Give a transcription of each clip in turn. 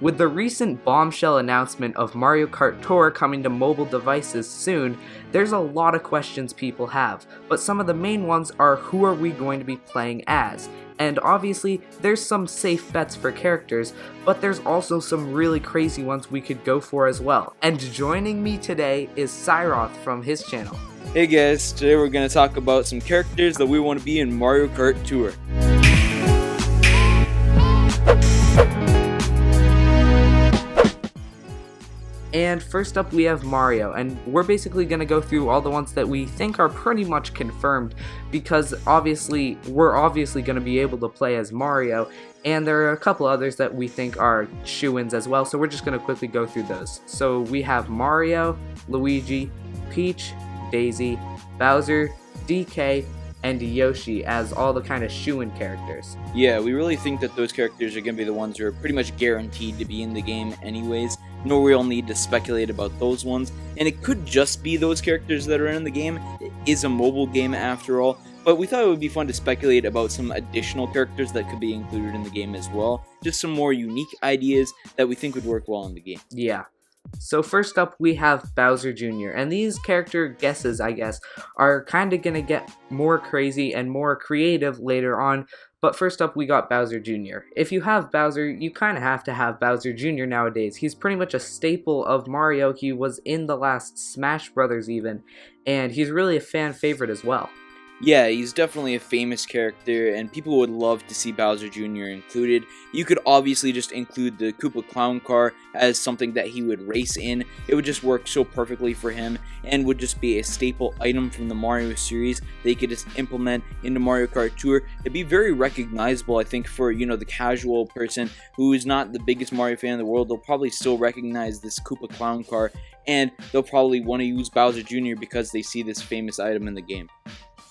With the recent bombshell announcement of Mario Kart Tour coming to mobile devices soon, there's a lot of questions people have, but some of the main ones are who are we going to be playing as? And obviously, there's some safe bets for characters, but there's also some really crazy ones we could go for as well. And joining me today is Cyroth from his channel. Hey guys, today we're going to talk about some characters that we want to be in Mario Kart Tour. And first up we have Mario, and we're basically going to go through all the ones that we think are pretty much confirmed, because we're obviously going to be able to play as Mario, and there are a couple others that we think are shoo-ins as well, so we're just going to quickly go through those. So we have Mario, Luigi, Peach, Daisy, Bowser, DK, and Yoshi as all the kind of shoo-in characters. Yeah, we really think that those characters are going to be the ones who are pretty much guaranteed to be in the game anyways. No real need to speculate about those ones, and it could just be those characters that are in the game. It is a mobile game after all, but we thought it would be fun to speculate about some additional characters that could be included in the game as well. Just some more unique ideas that we think would work well in the game. Yeah. So first up we have Bowser Jr., and these character guesses, I guess, are kind of going to get more crazy and more creative later on, but first up we got Bowser Jr. If you have Bowser, you kind of have to have Bowser Jr. nowadays. He's pretty much a staple of Mario. He was in the last Smash Brothers even, and he's really a fan favorite as well. Yeah, he's definitely a famous character, and people would love to see Bowser Jr. included. You could obviously just include the Koopa Clown car as something that he would race in. It would just work so perfectly for him, and would just be a staple item from the Mario series that you could just implement into Mario Kart Tour. It'd be very recognizable, I think, for, the casual person who is not the biggest Mario fan in the world. They'll probably still recognize this Koopa Clown car, and they'll probably want to use Bowser Jr. because they see this famous item in the game.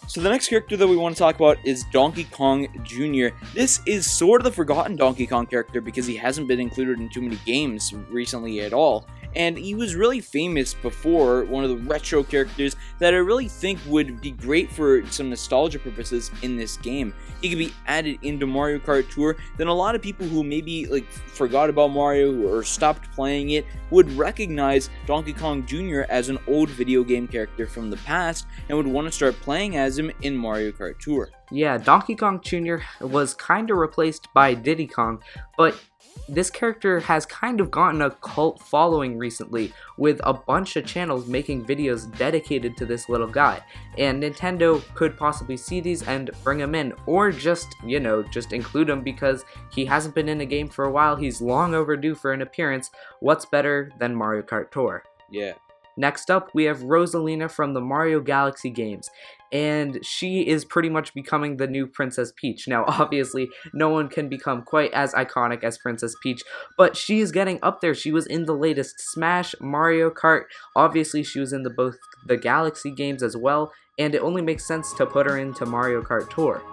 So the next character that we want to talk about is Donkey Kong Jr. This is sort of the forgotten Donkey Kong character because he hasn't been included in too many games recently at all. And he was really famous before, one of the retro characters that I really think would be great for some nostalgia purposes in this game. He could be added into Mario Kart Tour, then a lot of people who maybe forgot about Mario or stopped playing it would recognize Donkey Kong Jr. as an old video game character from the past and would want to start playing as him in Mario Kart Tour. Yeah, Donkey Kong Jr. was kind of replaced by Diddy Kong, but this character has kind of gotten a cult following recently, with a bunch of channels making videos dedicated to this little guy, and Nintendo could possibly see these and bring him in, or just include him because he hasn't been in a game for a while. He's long overdue for an appearance. What's better than Mario Kart Tour? Yeah. Next up, we have Rosalina from the Mario Galaxy games, and she is pretty much becoming the new Princess Peach. Now, obviously, no one can become quite as iconic as Princess Peach, but she is getting up there. She was in the latest Smash, Mario Kart, obviously she was in both the Galaxy games as well, and it only makes sense to put her into Mario Kart Tour.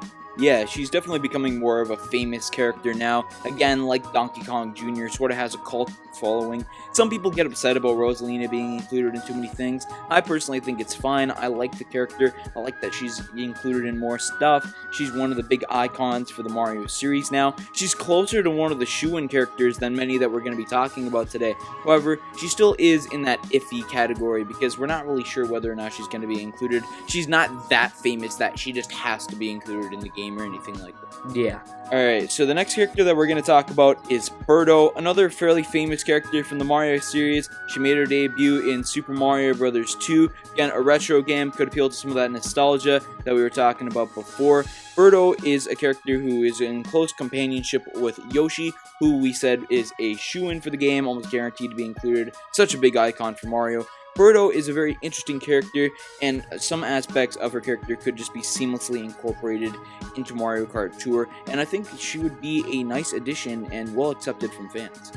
Yeah, she's definitely becoming more of a famous character now. Again, like Donkey Kong Jr., sort of has a cult following. Some people get upset about Rosalina being included in too many things. I personally think it's fine. I like the character. I like that she's included in more stuff. She's one of the big icons for the Mario series now. She's closer to one of the shoo-in characters than many that we're going to be talking about today. However, she still is in that iffy category because we're not really sure whether or not she's going to be included. She's not that famous that she just has to be included in the game or anything like that. Yeah. Alright, so the next character that we're going to talk about is Berto, another fairly famous character from the Mario series. She made her debut in Super Mario Bros. 2. Again, a retro game, could appeal to some of that nostalgia that we were talking about before. Berto is a character who is in close companionship with Yoshi, who we said is a shoo-in for the game, almost guaranteed to be included. Such a big icon for Mario. Berto is a very interesting character, and some aspects of her character could just be seamlessly incorporated into Mario Kart Tour, and I think she would be a nice addition and well accepted from fans.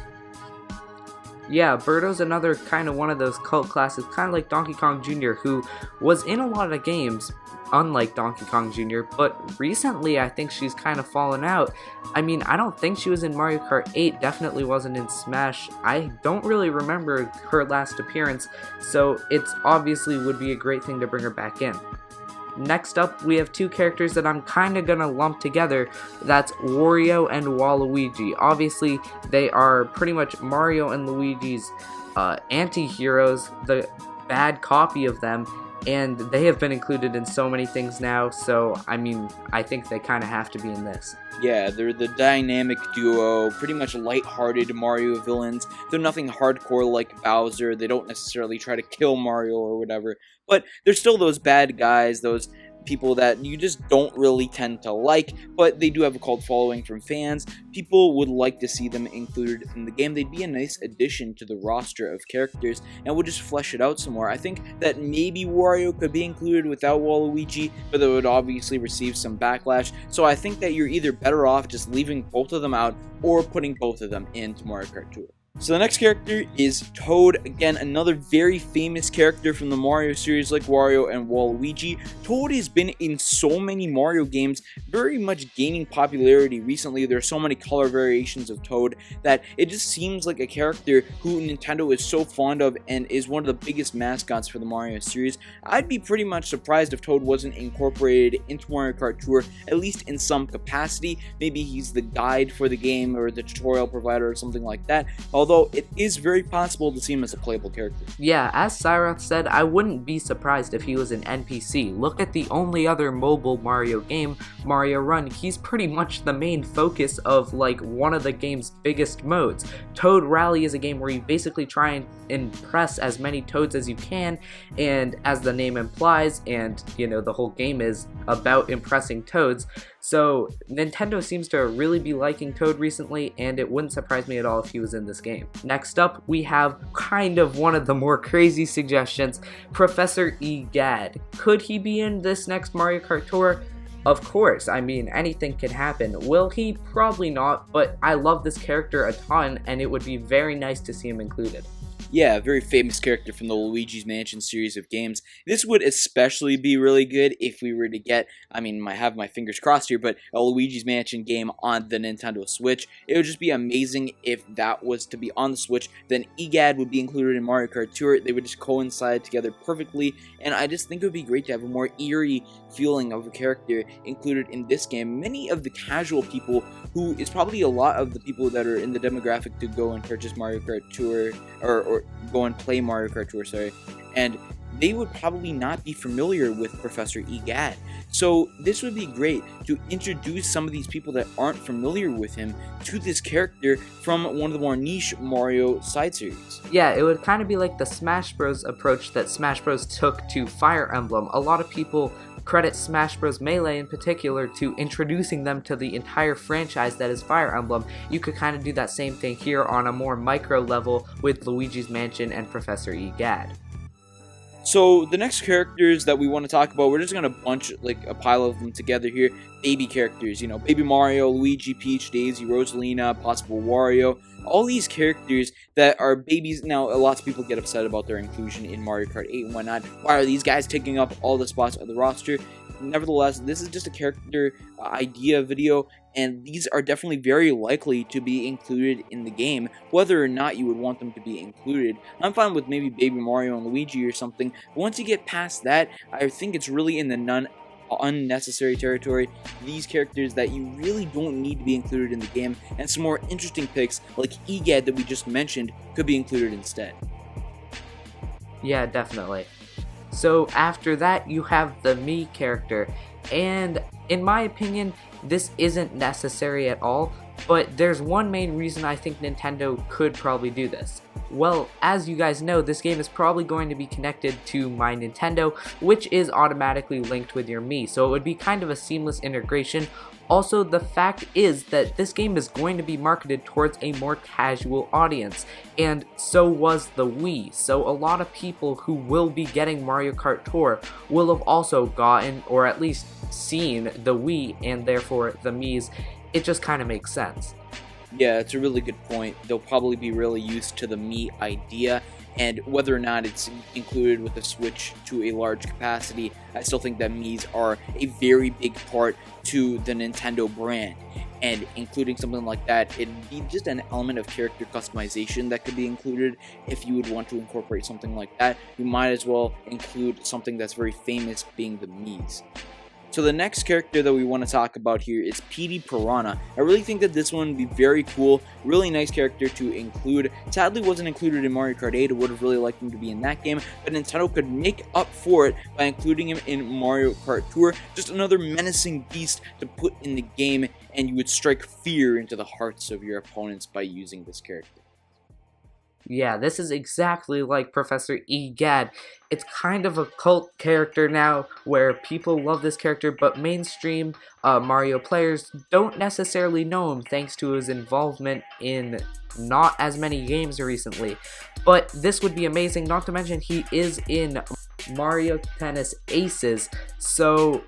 Yeah, Berto's another kind of one of those cult classics, kind of like Donkey Kong Jr., who was in a lot of games, unlike Donkey Kong Jr., but recently I think she's kind of fallen out. I mean, I don't think she was in Mario Kart 8, definitely wasn't in Smash. I don't really remember her last appearance, so it's obviously would be a great thing to bring her back in. Next up, we have two characters that I'm kind of gonna lump together. That's Wario and Waluigi. Obviously, they are pretty much Mario and Luigi's anti-heroes, the bad copy of them, and they have been included in so many things now, so I mean, I think they kind of have to be in this. Yeah, they're the dynamic duo, pretty much light-hearted Mario villains. They're nothing hardcore like Bowser. They don't necessarily try to kill Mario or whatever, but they're still those bad guys, those people that you just don't really tend to like, but they do have a cult following from fans. People would like to see them included in the game. They'd be a nice addition to the roster of characters and would just flesh it out some more. I think that maybe Wario could be included without Waluigi, but they would obviously receive some backlash, so I think that you're either better off just leaving both of them out or putting both of them into Mario Kart Tour. So the next character is Toad. Again, another very famous character from the Mario series like Wario and Waluigi. Toad has been in so many Mario games, very much gaining popularity recently. There are so many color variations of Toad that it just seems like a character who Nintendo is so fond of and is one of the biggest mascots for the Mario series. I'd be pretty much surprised if Toad wasn't incorporated into Mario Kart Tour, at least in some capacity. Maybe he's the guide for the game or the tutorial provider or something like that. Although it is very possible to see him as a playable character. Yeah, as Cyroth said, I wouldn't be surprised if he was an NPC. Look at the only other mobile Mario game, Mario Run. He's pretty much the main focus of like one of the game's biggest modes. Toad Rally is a game where you basically try and impress as many Toads as you can, and as the name implies, and you know, the whole game is about impressing Toads. So Nintendo seems to really be liking Toad recently, and it wouldn't surprise me at all if he was in this game. Next up, we have kind of one of the more crazy suggestions, Professor Egad. Could he be in this next Mario Kart Tour? Of course, I mean, anything can happen. Will he? Probably not, but I love this character a ton, and it would be very nice to see him included. Yeah, a very famous character from the Luigi's Mansion series of games. This would especially be really good if we were to get, I mean, I have my fingers crossed here, but a Luigi's Mansion game on the Nintendo Switch. It would just be amazing if that was to be on the Switch. Then Egad would be included in Mario Kart Tour. They would just coincide together perfectly, and I just think it would be great to have a more eerie feeling of a character included in this game. Many of the casual people, who is probably a lot of the people that are in the demographic to go and purchase Mario Kart Tour, or go and play Mario Kart Tour, sorry, and they would probably not be familiar with Professor Egad. So this would be great to introduce some of these people that aren't familiar with him to this character from one of the more niche Mario side series. Yeah, it would kind of be like the Smash Bros. Approach that Smash Bros. Took to Fire Emblem. A lot of people credit Smash Bros. Melee in particular to introducing them to the entire franchise that is Fire Emblem. You could kind of do that same thing here on a more micro level with Luigi's Mansion and Professor Egad. So the next characters that we want to talk about, we're just going to bunch like a pile of them together here. Baby characters, you know, Baby Mario, Luigi, Peach, Daisy, Rosalina, possible Wario. All these characters that are babies. Now, lots of people get upset about their inclusion in Mario Kart 8 and whatnot. Why are these guys taking up all the spots on the roster? Nevertheless, this is just a character idea video, and these are definitely very likely to be included in the game, whether or not you would want them to be included. I'm fine with maybe Baby Mario and Luigi or something, but once you get past that, I think it's really in the unnecessary territory. These characters that you really don't need to be included in the game, and some more interesting picks like Egad that we just mentioned could be included instead. Yeah, definitely. So after that, you have the Mii character, and in my opinion, this isn't necessary at all, but there's one main reason I think Nintendo could probably do this. Well, as you guys know, this game is probably going to be connected to My Nintendo, which is automatically linked with your Mii, so it would be kind of a seamless integration. Also, the fact is that this game is going to be marketed towards a more casual audience, and so was the Wii, so a lot of people who will be getting Mario Kart Tour will have also gotten, or at least seen, the Wii, and therefore the Miis. It just kind of makes sense. Yeah, it's a really good point. They'll probably be really used to the Mii idea, and whether or not it's included with the Switch to a large capacity, I still think that Miis are a very big part to the Nintendo brand. and including something like that, it'd be just an element of character customization that could be included. If you would want to incorporate something like that, you might as well include something that's very famous, being the Miis. So the next character that we want to talk about here is Petey Piranha. I really think that this one would be very cool, really nice character to include. Sadly wasn't included in Mario Kart 8, I would have really liked him to be in that game, but Nintendo could make up for it by including him in Mario Kart Tour. Just another menacing beast to put in the game, and you would strike fear into the hearts of your opponents by using this character. Yeah, this is exactly like Professor Egad. It's kind of a cult character now where people love this character, but mainstream Mario players don't necessarily know him thanks to his involvement in not as many games recently. But this would be amazing, not to mention he is in Mario Tennis Aces, so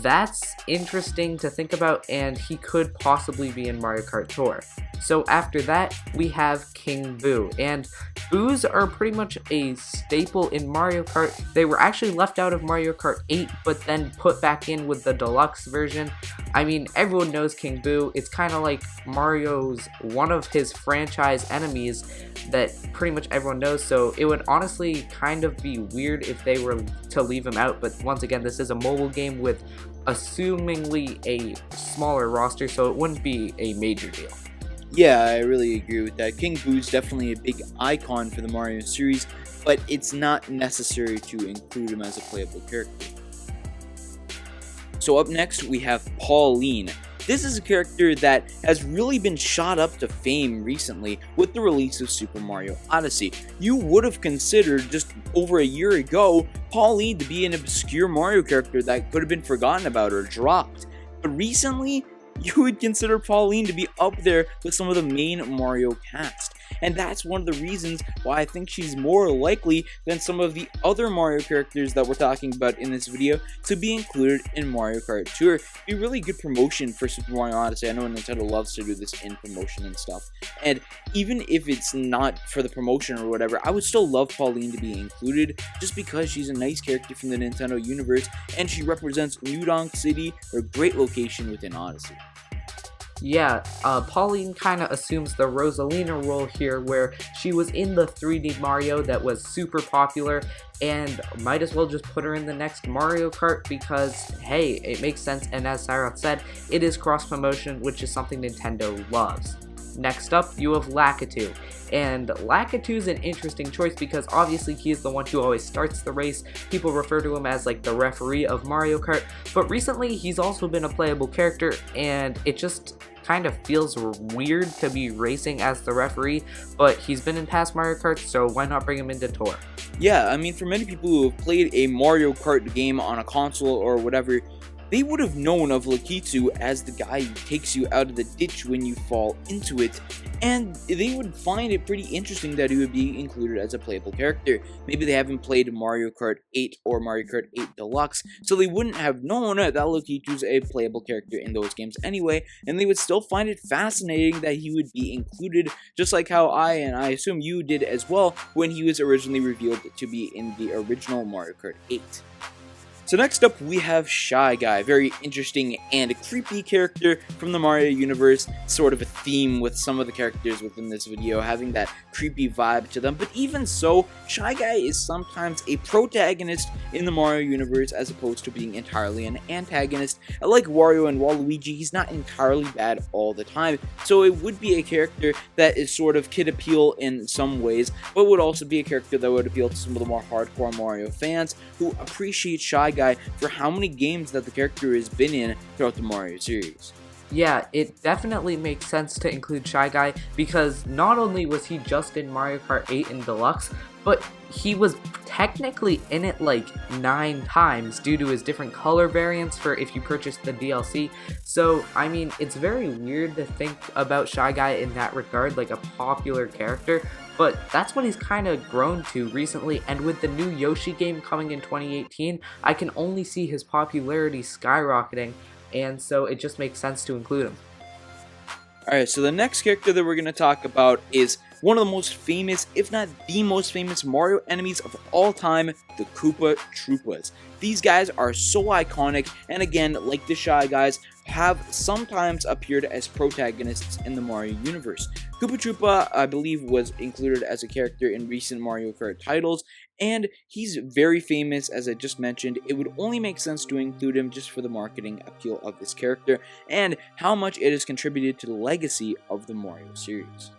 that's interesting to think about, and he could possibly be in Mario Kart Tour. So after that, we have King Boo, and Boos are pretty much a staple in Mario Kart. They were actually left out of Mario Kart 8, but then put back in with the deluxe version. I mean, everyone knows King Boo. It's kind of like Mario's, one of his franchise enemies that pretty much everyone knows, so it would honestly kind of be weird if they were to leave him out. But once again, this is a mobile game with assumingly a smaller roster, so it wouldn't be a major deal. Yeah, I really agree with that. King Boo's definitely a big icon for the Mario series, but it's not necessary to include him as a playable character. So up next, we have Pauline. This is a character that has really been shot up to fame recently with the release of Super Mario Odyssey. You would have considered just over a year ago Pauline to be an obscure Mario character that could have been forgotten about or dropped. But recently, you would consider Pauline to be up there with some of the main Mario cast. And that's one of the reasons why I think she's more likely than some of the other Mario characters that we're talking about in this video to be included in Mario Kart Tour. It'd be really good promotion for Super Mario Odyssey. I know Nintendo loves to do this in promotion and stuff. And even if it's not for the promotion or whatever, I would still love Pauline to be included just because she's a nice character from the Nintendo universe and she represents New Donk City, a great location within Odyssey. Yeah, Pauline kind of assumes the Rosalina role here, where she was in the 3D Mario that was super popular, and might as well just put her in the next Mario Kart because, hey, it makes sense, and as Cyroth said, it is cross-promotion, which is something Nintendo loves. Next up, you have Lakitu, and Lakitu's an interesting choice because obviously he is the one who always starts the race. People refer to him as like the referee of Mario Kart, but recently he's also been a playable character, and it just kind of feels weird to be racing as the referee, but he's been in past Mario Karts, so why not bring him into Tour? Yeah, I mean, for many people who have played a Mario Kart game on a console or whatever, they would have known of Lakitu as the guy who takes you out of the ditch when you fall into it, and they would find it pretty interesting that he would be included as a playable character. Maybe they haven't played Mario Kart 8 or Mario Kart 8 Deluxe, so they wouldn't have known that Lakitu's a playable character in those games anyway, and they would still find it fascinating that he would be included, just like how I assume you did as well, when he was originally revealed to be in the original Mario Kart 8. So next up, we have Shy Guy, very interesting and creepy character from the Mario universe, sort of a theme with some of the characters within this video, having that creepy vibe to them. But even so, Shy Guy is sometimes a protagonist in the Mario universe as opposed to being entirely an antagonist. Like Wario and Waluigi, he's not entirely bad all the time, so it would be a character that is sort of kid appeal in some ways, but would also be a character that would appeal to some of the more hardcore Mario fans who appreciate Shy Guy for how many games that the character has been in throughout the Mario series. Yeah, it definitely makes sense to include Shy Guy because not only was he just in Mario Kart 8 and Deluxe, but he was technically in it like 9 times due to his different color variants for if you purchased the DLC. So, I mean, it's very weird to think about Shy Guy in that regard, like a popular character, but that's what he's kind of grown to recently, and with the new Yoshi game coming in 2018, I can only see his popularity skyrocketing, and so it just makes sense to include him. Alright, so the next character that we're going to talk about is one of the most famous, if not the most famous Mario enemies of all time, the Koopa Troopas. These guys are so iconic, and again, like the Shy Guys, have sometimes appeared as protagonists in the Mario universe. Koopa Troopa, I believe, was included as a character in recent Mario Kart titles, and he's very famous, as I just mentioned. It would only make sense to include him just for the marketing appeal of this character, and how much it has contributed to the legacy of the Mario series.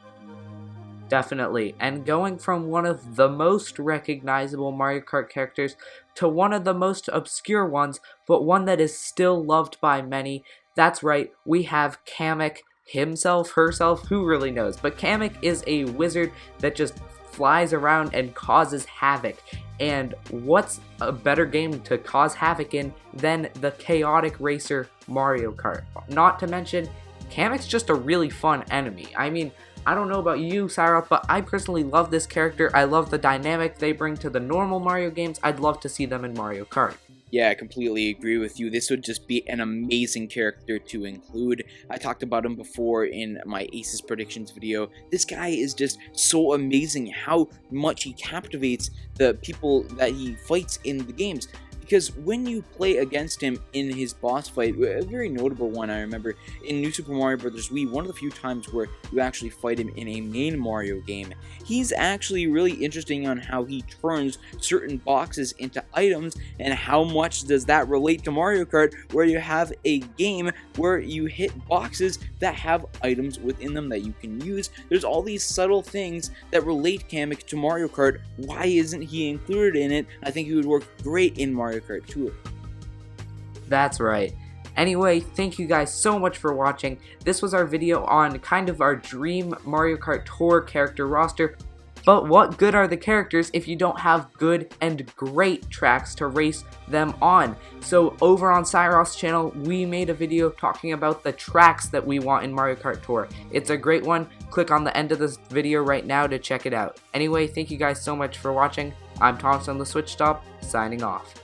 Definitely, and going from one of the most recognizable Mario Kart characters to one of the most obscure ones, but one that is still loved by many, that's right, we have Kamek himself, herself, who really knows, but Kamek is a wizard that just flies around and causes havoc, and what's a better game to cause havoc in than the chaotic racer Mario Kart? Not to mention, Kamek's just a really fun enemy. I mean, I don't know about you, Sarah, but I personally love this character. I love the dynamic they bring to the normal Mario games. I'd love to see them in Mario Kart. Yeah, I completely agree with you. This would just be an amazing character to include. I talked about him before in my Aces predictions video. This guy is just so amazing how much he captivates the people that he fights in the games. Because when you play against him in his boss fight, a very notable one I remember, in New Super Mario Bros. Wii, one of the few times where you actually fight him in a main Mario game, he's actually really interesting on how he turns certain boxes into items, and how much does that relate to Mario Kart, where you have a game where you hit boxes that have items within them that you can use. There's all these subtle things that relate Kamek to Mario Kart. Why isn't he included in it? I think he would work great in Mario Kart Tour. That's right. Anyway, thank you guys so much for watching. This was our video on kind of our dream Mario Kart Tour character roster. But what good are the characters if you don't have good and great tracks to race them on? So over on Cyros's channel, we made a video talking about the tracks that we want in Mario Kart Tour. It's a great one. Click on the end of this video right now to check it out. Anyway, thank you guys so much for watching. I'm Thompson the Switch Stop, signing off.